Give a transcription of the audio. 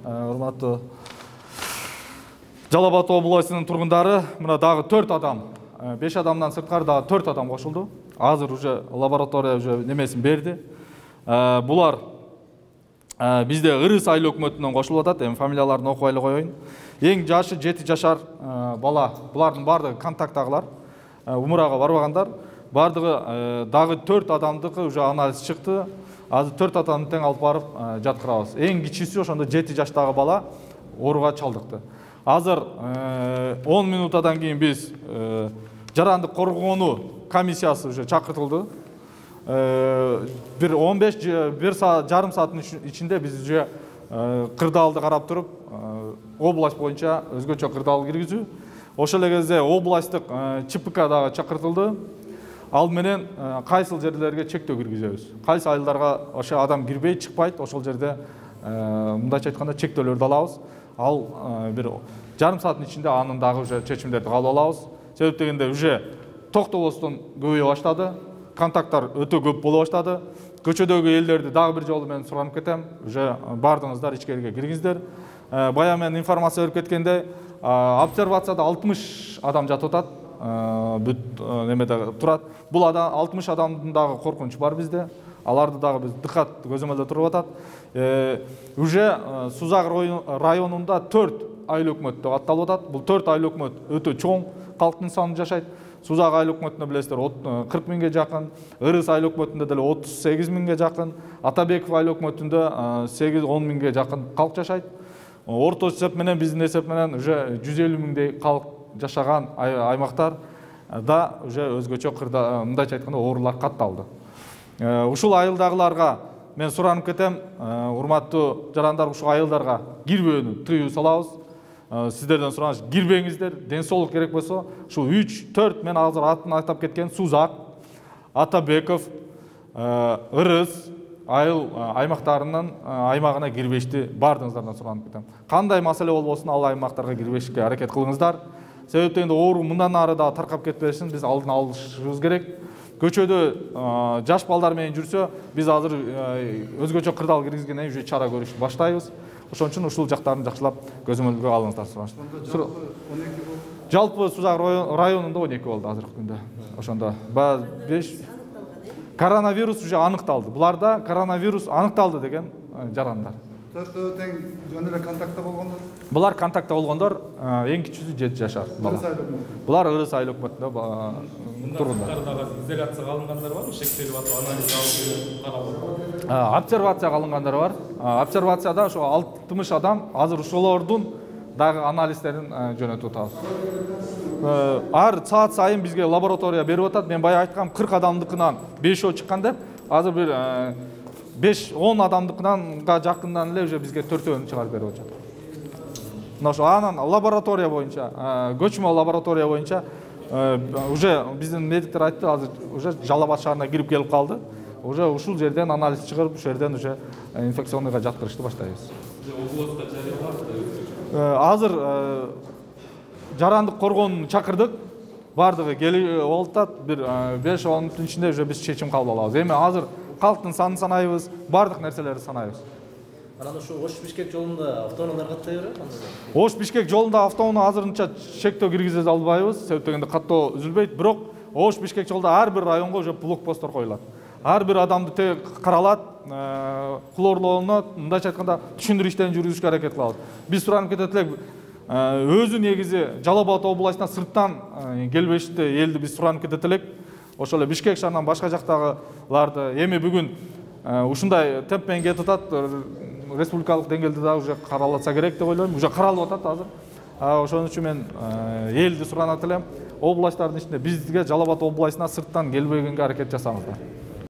урматтуу Жалал Абад областынын тургундары, мына дагы 4 адам, 5 адамдан сырткары дагы 4 адам кошулду. Азыр уже лаборатория уже немесин берди. Булар бизде Ырыс айыл өкмөтүнөн кошулуп атат. Эми фамилияларын окуп эле коеюн. Эң жашы 7 жашар бала. Булардын бардыгы контакттагылар, умурага барбагандар. Бардыгы дагы 4 адамдыкы уже анализ чыкты. Азыр 4 адамды тең алып барып жаткырабыз. Эң кичүүсү ошондо 7 жаштагы бала ооруга чалдыкты. Азыр 10 минутадан кийин биз жарандык коргоону комиссиясы уже чакыртылды. Bir 15 жарым сааттын ичинде биз уже кырдаалды карап туруп, область боюнча өзгөчө кырдаал киргизүү. Ошол эле кезде областтык ЧПК дагы чакыртылды. Ал менен кайсыл жерлерге чектөө киргизебиз. Кайсы айылдарга ошо адам кирбей чыкпайт, ошол жерде мындайча айтканда чектөөлөрдү алабыз. Ал bir жарым сааттын ичинде анын дагы уже чечимдерди кабыл алабыз. Себеп дегенде уже токтобостон көбөйө баштады. Контакттар өтө көп боло баштады. Көчөдөгү элдерди дагы бир жолу мен суранып кетем. Уже бардыңыздар, ичкерге киргиңиздер. Бая мен информация берип кеткенде, обсервацияда 60 адам жатып атат. Бүт немеде турат. Бул 60 адамдын дагы коркунучу бар бизде. Аларды дагы биз дыкат көзөмөлдө туруп атат. Уже Сузак районунда 4 айыл өкмөт деп атталып атат. Бул 4 айыл өкмөт өтө чоң калктын саны жашайт. Сузак айыл өкмөтүндө билесиздер 40 миңге жакын, Ырыс айыл өкмөтүндө деле 38 миңге жакын, Атабеков айыл өкмөтүндө 8-10 миңге жакын калк жашайт. Орто эсеп менен биздин эсеп менен уже 150 миңдей калк жашаган аймактар да уже өзгөчө кырда мындайча айтканда оорулар катталды. Ушул айылдагыларга мен суранып кетем, урматтуу жарандар, ушул айылдарга кирбөөнү тыюу салабыз. Сиздерден сураныш, кирбеңиздер, ден соолук керек болсо, ушу 3-4 мен азыр атын айтып кеткен Сузак, Атабеков, Ырыс айыл аймактарынын аймагына кирбешти бардыңыздардан суранып кетем. Кандай маселе болбосун, ал аймактарга кирбешке аракет кылыңыздар. Себеп дегенде оору мындан ары да таркап кетпесин, биз алдын алышыбыз керек. Көчөдө жаш балдар менен жүрсө, биз азыр өзгөчө кырдаал киргизгенден уже чара көрүштү баштайбыз. Ошон үчүн ушул жактарын жакшылап көзөмөлгө алыңыздар сураныш. Жалпы Сузак районунда 12 болду азыркы күндө. Ошондо 5 коронавирус уже аныкталды. Буларда коронавирус аныкталды деген жарандар. Төртөө тең жөн эле контактта болгондор. Булар контактта болгондор, эң кичүүсү 7 жашар бала. Булар Ырыс айыл өкмөтүндө тургундар. Изоляцияга алынгандар барбы? Шектелип атып анализ алып каралып. Обсервацияга алынгандар бар. Обсервацияда ошо 60 адам, азыр ошолордун дагы анализдерин жөнөтүп атабыз. Ар саат сайын бизге лаборатория берип атат. Мен бая айткам 40 адамдыкынан 5 чыккан деп, азыр бир 5-10 адамдыкынан жакындан эле уже бизге 4-өн чыгарып берип атат. Мына ошо анан лаборатория боюнча, көчмө лаборатория боюнча уже биздин медиктер айтты, азыр уже Жалал Абад шаарына кирип келип калды. Уже ушул жерден анализ чыгарып, ушул жерден уже инфекционныйга жаткырышты баштайбыз. Азыр жарандык коргоону чакырдык. Бардыгы келип атат. Бир 5-10 мүнөттүн ичинде уже биз чечим кабыл алабыз. Эми азыр калктын санын санайбыз, бардык нерселерди санайбыз. Анан ушу Ош-Бишкек жолунда автоунаалар каттай берет? Ош-Бишкек жолунда автоуна азырынча чектөө киргизе албайбыз. Себеп дегенде каттоо үзүлбөйт, бирок Ош-Бишкек жолунда ар бир районго уже блокпосттор коюлат. Ар бир адамды каралат, хлорлонот, мындайча айтканда түшүндүрүү иштерин жүргүзүшкө аракет кылабыз. Биз суранып кетет элек, өзү негизи Жалал Абад областынан сырттан келбешти элди биз суранып кетет элек. Ошол эле Бишкек шаарынан башка жактагыларды эми бүгүн ушундай темп менен кетип атат. Республикалык деңгээлде да уже каралса керек деп ойлойм. Уже каралып атат азыр. Ошон үчүн мен элди суранат элем. Областтардын ичинде бизге Жалал Абад областына сырттан келбегенге аракет жасаңыздар.